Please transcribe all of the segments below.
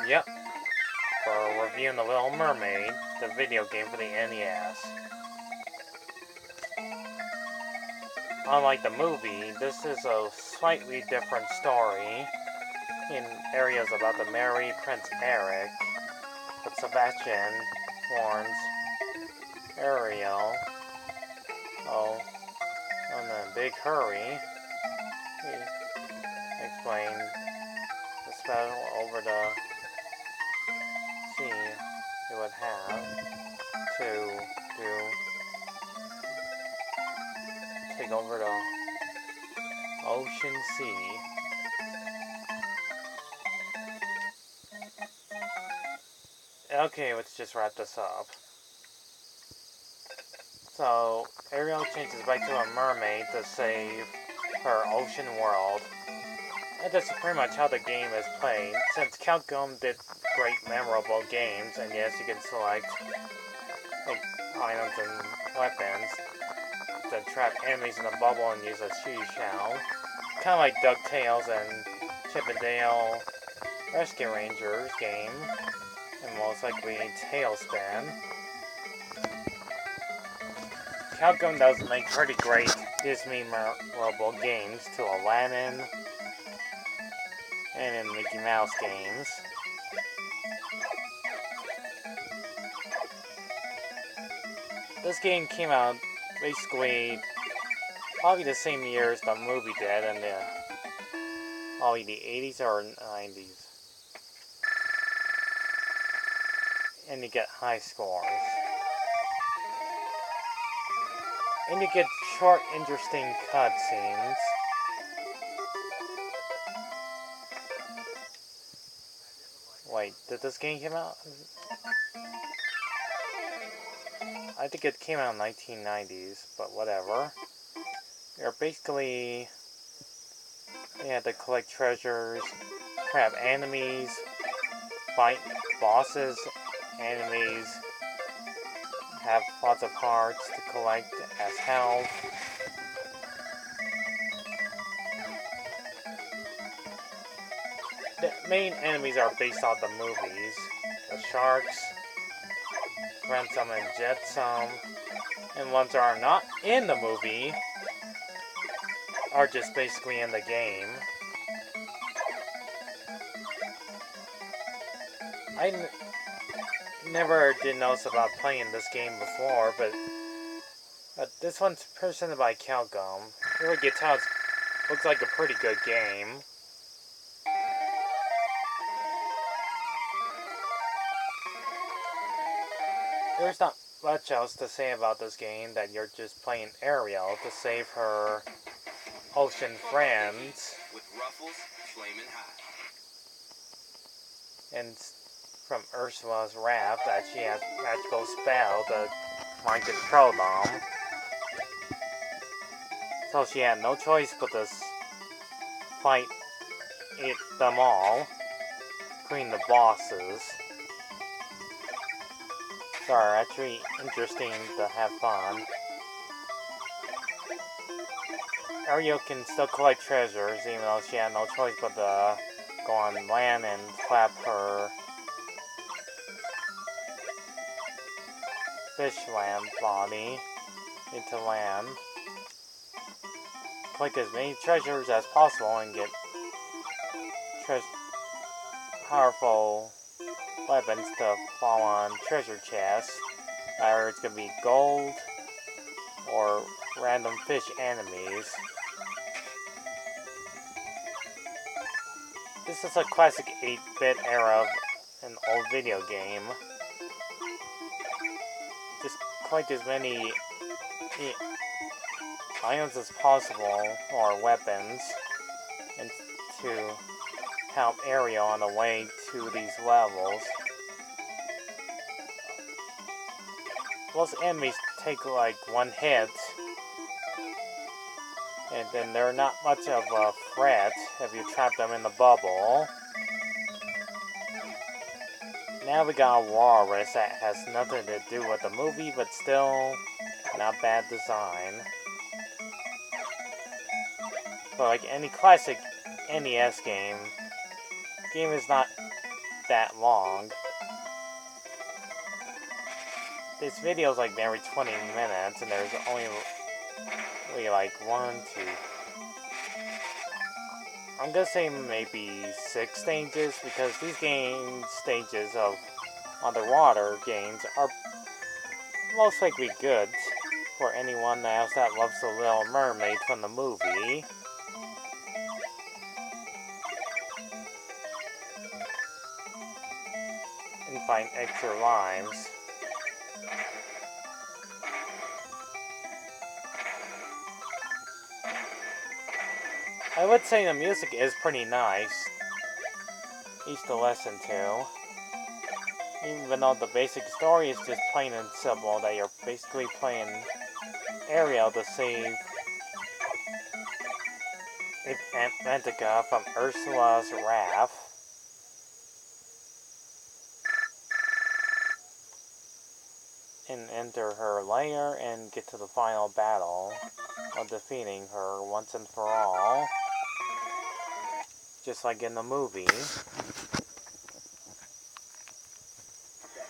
Yep, for reviewing The Little Mermaid, the video game for the NES. Unlike the movie, this is a slightly different story in areas about the merry Prince Eric, but Sebastian warns Ariel, in a big hurry, he explained the spell over the sea he would have to take over the ocean sea. Okay, let's just wrap this up. So, Ariel changes back to a mermaid to save her ocean world. And that's pretty much how the game is played. Since Capcom did great memorable games, and yes, you can select items and weapons to trap enemies in a bubble and use a shell. Kind of like DuckTales and Chip and Dale Rescue Rangers game, and most likely Tailspin. Capcom does make pretty great Disney memorable games to Aladdin and in Mickey Mouse games. This game came out basically probably the same year as the movie did, in the 80s or 90s. And you get high scores. And you get short, interesting cutscenes. Wait, did this game come out? I think it came out in the 1990s, but whatever. You're basically... you have to collect treasures, trap enemies, fight bosses, enemies, have lots of hearts to collect as health. The main enemies are based off the movies. The sharks, Ransom and Jetsam, and ones that are not in the movie are just basically in the game. I never did notice about playing this game before, but this one's presented by Capcom. Really gets how it looks like a pretty good game. There's not much else to say about this game that you're just playing Ariel to save her ocean friends. With ruffles flaming hot. And from Ursula's wrath that she has magical spell to mind control them. So she had no choice but to fight them all, including the bosses. So are actually interesting to have fun. Ariel can still collect treasures even though she had no choice but to go on land and clap her fish land body into land. Collect as many treasures as possible and get powerful weapons to fall on treasure chests. Either it's gonna be gold or random fish enemies. This is a classic 8-bit era of an old video game. Just collect as many items as possible, or weapons, and to help Ariel on the way to these levels. Most enemies take like one hit, and then they're not much of a threat if you trap them in the bubble. Now we got a walrus that has nothing to do with the movie, but still not bad design. But like any classic NES game is not that long. This video is like every 20 minutes, and there's only like one, two. I'm gonna say maybe 6 stages, because these stages of underwater games are most likely good for anyone else that loves the Little Mermaid from the movie. And find extra lives. I would say the music is pretty nice, each to listen to. Even though the basic story is just plain and simple, that you're basically playing Ariel to save Atlantica from Ursula's wrath. And enter her lair and get to the final battle of defeating her once and for all. Just like in the movie. That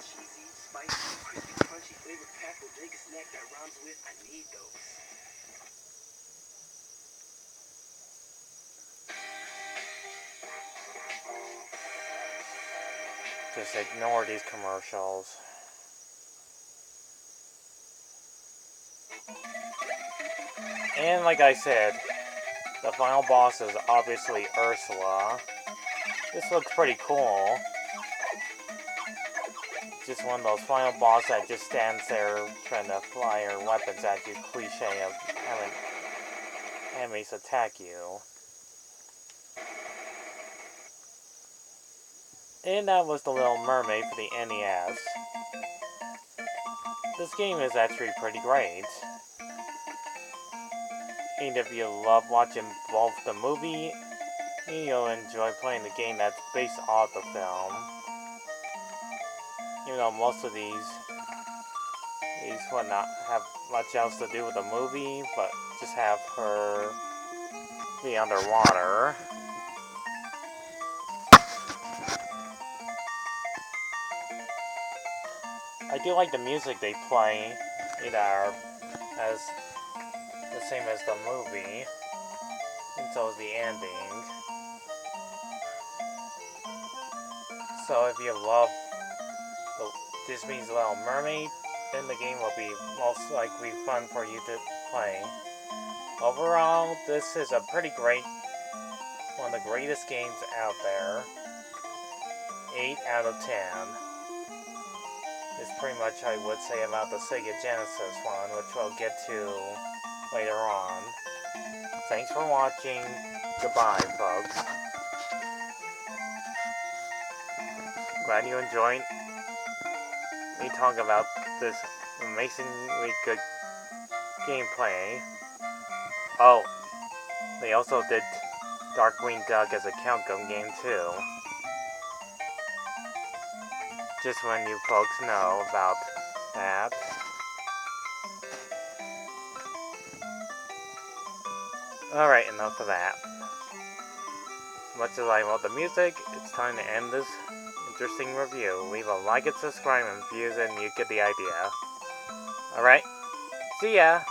cheesy, spicy, crispy, crunchy flavored pack will take a snack that rhymes with I need those. Just ignore these commercials. And like I said, the final boss is obviously Ursula. This looks pretty cool. Just one of those final bosses that just stands there trying to fly her weapons at you, cliche of having enemies attack you. And that was The Little Mermaid for the NES. This game is actually pretty great. And if you love watching both the movie, you'll enjoy playing the game that's based off the film. Even though most of these would not have much else to do with the movie, but just have her be underwater. I do like the music they play, as the same as the movie, and so is the ending. So if you love Disney's Little Mermaid, then the game will be most likely fun for you to play. Overall, this is a pretty great, one of the greatest games out there. 8 out of 10. Is pretty much I would say about the Sega Genesis one, which we'll get to later on. Thanks for watching. Goodbye, folks. Glad you enjoyed me talk about this amazingly good gameplay. Oh, they also did Darkwing Duck as a Capcom game too. Just when you folks know about that. Alright, enough of that. As much as I love the music, it's time to end this interesting review. Leave a like and subscribe and views and you get the idea. Alright, see ya!